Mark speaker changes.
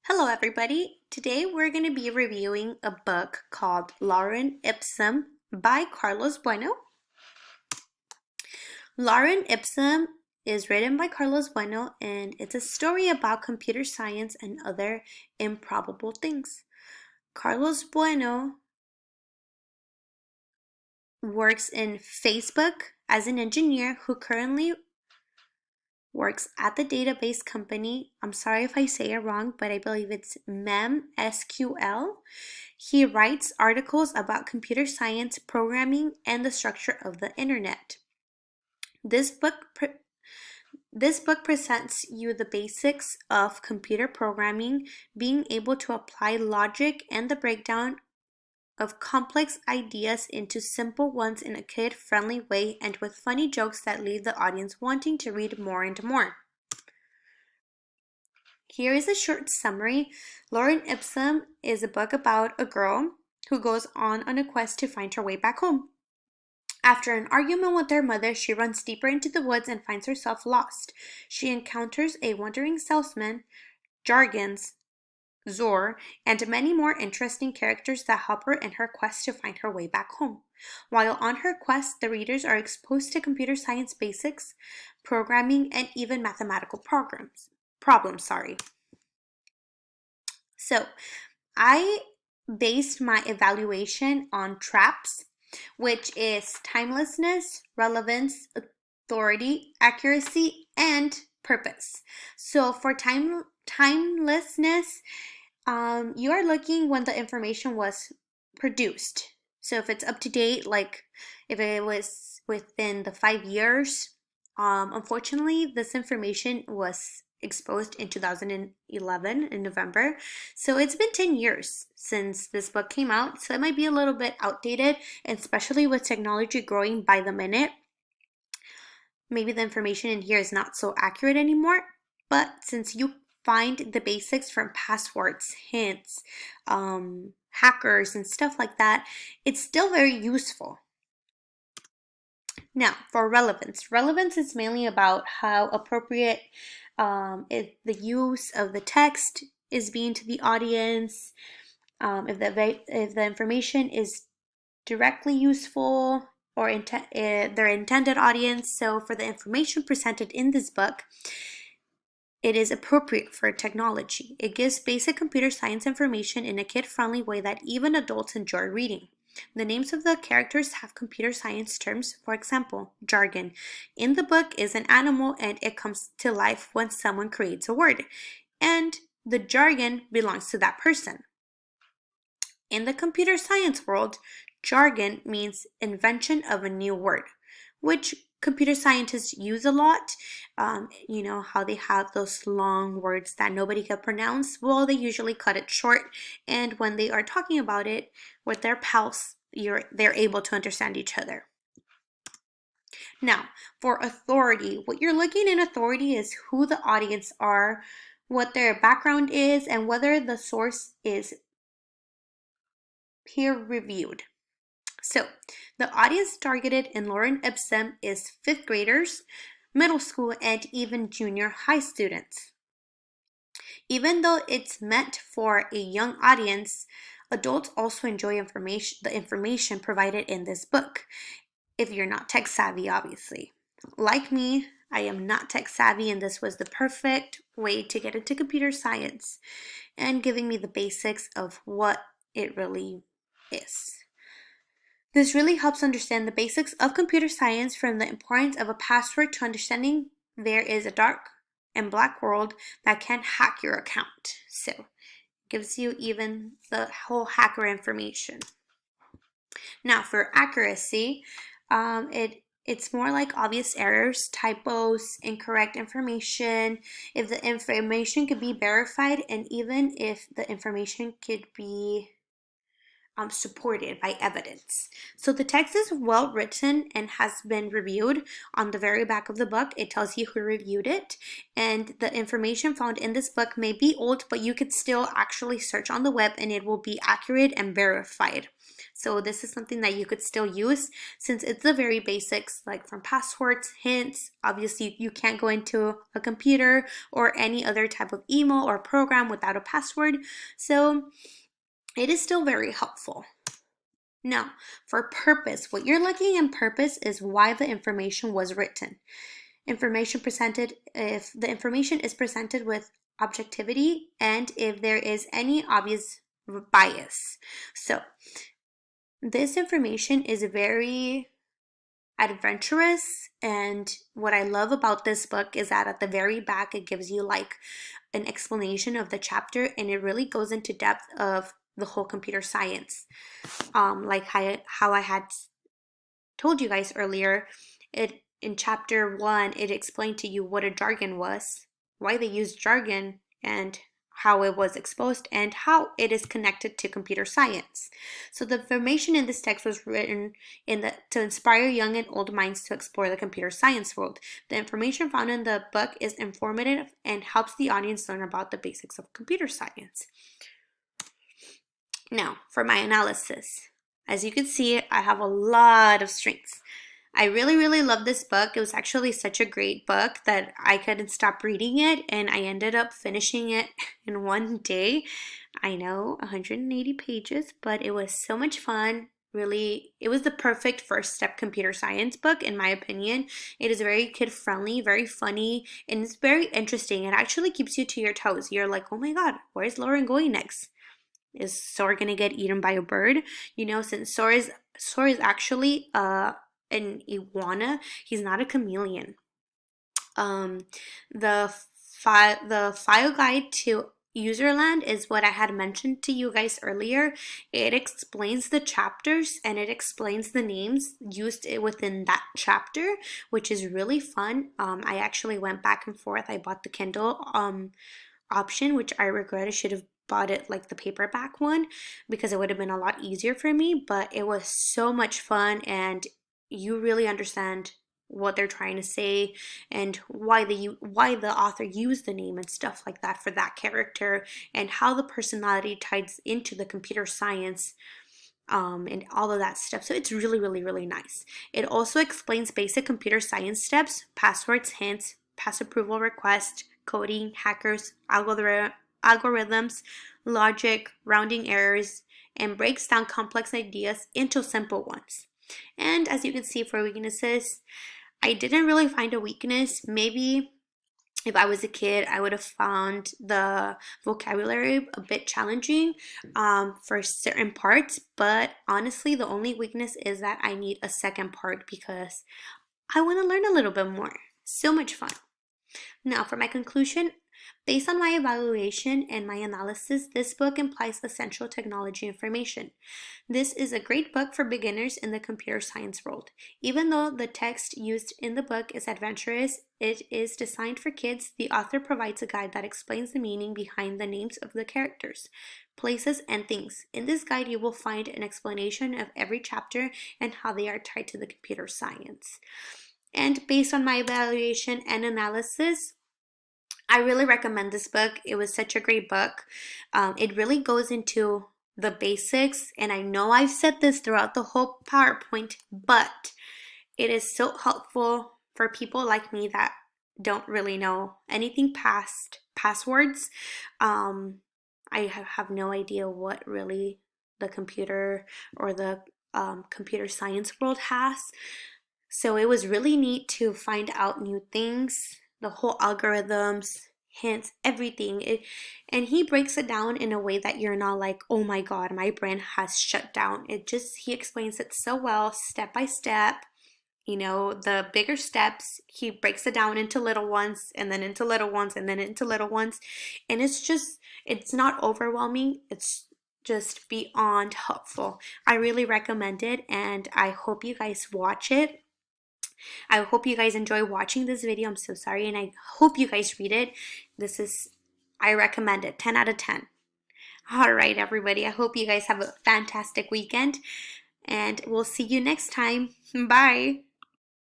Speaker 1: Hello, everybody. Today we're going to be reviewing a book called Lorem Ipsum by Carlos Bueno. Lorem Ipsum is written by Carlos Bueno, and it's a story about computer science and other improbable things. Carlos Bueno works in Facebook as an engineer who currently works at the database company. I'm sorry if I say it wrong, but I believe it's SQL. He writes articles about computer science, programming, and the structure of the internet. This book presents you the basics of computer programming, being able to apply logic and the breakdown of complex ideas into simple ones in a kid-friendly way and with funny jokes that leave the audience wanting to read more and more. Here is a short summary. Lorem Ipsum is a book about a girl who goes on a quest to find her way back home. After an argument with her mother, she runs deeper into the woods and finds herself lost. She encounters a wandering salesman, Jargons, Zor, and many more interesting characters that help her in her quest to find her way back home. While on her quest, the readers are exposed to computer science basics, programming, and even mathematical problems. So, I based my evaluation on TRAPS, which is timelessness, relevance, authority, accuracy, and purpose. So for timelessness, you are looking when the information was produced. So if it's up to date, like if it was within the 5 years, unfortunately, this information was exposed in 2011 in November. So it's been 10 years since this book came out. So it might be a little bit outdated, especially with technology growing by the minute. Maybe the information in here is not so accurate anymore. But since you find the basics from passwords, hints, hackers, and stuff like that, it's still very useful. Now, for relevance. Relevance is mainly about how appropriate if the use of the text is being to the audience, if the information is directly useful or their intended audience. So for the information presented in this book, it is appropriate for technology. It gives basic computer science information in a kid-friendly way that even adults enjoy reading. The names of the characters have computer science terms. For example, jargon. In the book is an animal and it comes to life when someone creates a word. And the jargon belongs to that person. In the computer science world, jargon means invention of a new word, which computer scientists use a lot. You know how they have those long words that nobody can pronounce? Well, they usually cut it short, and when they are talking about it with their pals, they're able to understand each other. Now, for authority, what you're looking in authority is who the audience are, what their background is, and whether the source is peer-reviewed. So, the audience targeted in Lorem Ipsum is 5th graders, middle school, and even junior high students. Even though it's meant for a young audience, adults also enjoy the information provided in this book, if you're not tech savvy, obviously. Like me, I am not tech savvy, and this was the perfect way to get into computer science and giving me the basics of what it really is. This really helps understand the basics of computer science, from the importance of a password to understanding there is a dark and black world that can hack your account. So it gives you even the whole hacker information. Now for accuracy, it's more like obvious errors, typos, incorrect information, if the information could be verified, and even if the information could be supported by evidence. So the text is well written and has been reviewed. On the very back of the book, it tells you who reviewed it, and the information found in this book may be old, but you could still actually search on the web and it will be accurate and verified. So this is something that you could still use since it's the very basics, like from passwords, hints. Obviously, you can't go into a computer or any other type of email or program without a password. So it is still very helpful. Now, for purpose, what you're looking in purpose is why the information was written. Information presented, if the information is presented with objectivity and if there is any obvious bias. So, this information is very adventurous, and what I love about this book is that at the very back it gives you like an explanation of the chapter, and it really goes into depth of the whole computer science. Like how I had told you guys earlier, it in chapter 1 it explained to you what a jargon was, why they used jargon, and how it was exposed, and how it is connected to computer science. So the information in this text was written to inspire young and old minds to explore the computer science world. The information found in the book is informative and helps the audience learn about the basics of computer science. Now, for my analysis. As you can see, I have a lot of strengths. I really, really love this book. It was actually such a great book that I couldn't stop reading it, and I ended up finishing it in one day. I know, 180 pages, but it was so much fun. Really, it was the perfect first step computer science book, in my opinion. It is very kid-friendly, very funny, and it's very interesting. It actually keeps you to your toes. You're like, oh my god, where's Lauren going next? Is Sora gonna get eaten by a bird? You know, since Sora is actually an iguana, he's not a chameleon. The file guide to Userland is what I had mentioned to you guys earlier. It explains the chapters and it explains the names used within that chapter, which is really fun. I actually went back and forth. I bought the Kindle option, which I regret. I should have bought it like the paperback one because it would have been a lot easier for me, but it was so much fun and you really understand what they're trying to say and why the author used the name and stuff like that for that character, and how the personality ties into the computer science and all of that stuff. So it's really, really, really nice. It also explains basic computer science steps, passwords, hints, pass approval request, coding, hackers, algorithms, logic, rounding errors, and breaks down complex ideas into simple ones. And as you can see, for weaknesses, I didn't really find a weakness. Maybe if I was a kid, I would have found the vocabulary a bit challenging for certain parts. But honestly, the only weakness is that I need a second part because I want to learn a little bit more. So much fun. Now, for my conclusion, based on my evaluation and my analysis, this book implies essential technology information. This is a great book for beginners in the computer science world. Even though the text used in the book is adventurous, it is designed for kids. The author provides a guide that explains the meaning behind the names of the characters, places, and things. In this guide, you will find an explanation of every chapter and how they are tied to the computer science. And based on my evaluation and analysis, I really recommend this book. It was such a great book. It really goes into the basics, and I know I've said this throughout the whole PowerPoint, but it is so helpful for people like me that don't really know anything past passwords. I have no idea what really the computer or the computer science world has. So it was really neat to find out new things, the whole algorithms, hints, everything. And he breaks it down in a way that you're not like, oh my god, my brain has shut down. He explains it so well, step by step. You know, the bigger steps, he breaks it down into little ones, and then into little ones, and then into little ones. And it's not overwhelming. It's just beyond helpful. I really recommend it, and I hope you guys watch it. I hope you guys enjoy watching this video. I'm so sorry, and I hope you guys read it. I recommend it, 10 out of 10. All right, everybody. I hope you guys have a fantastic weekend, and we'll see you next time. Bye.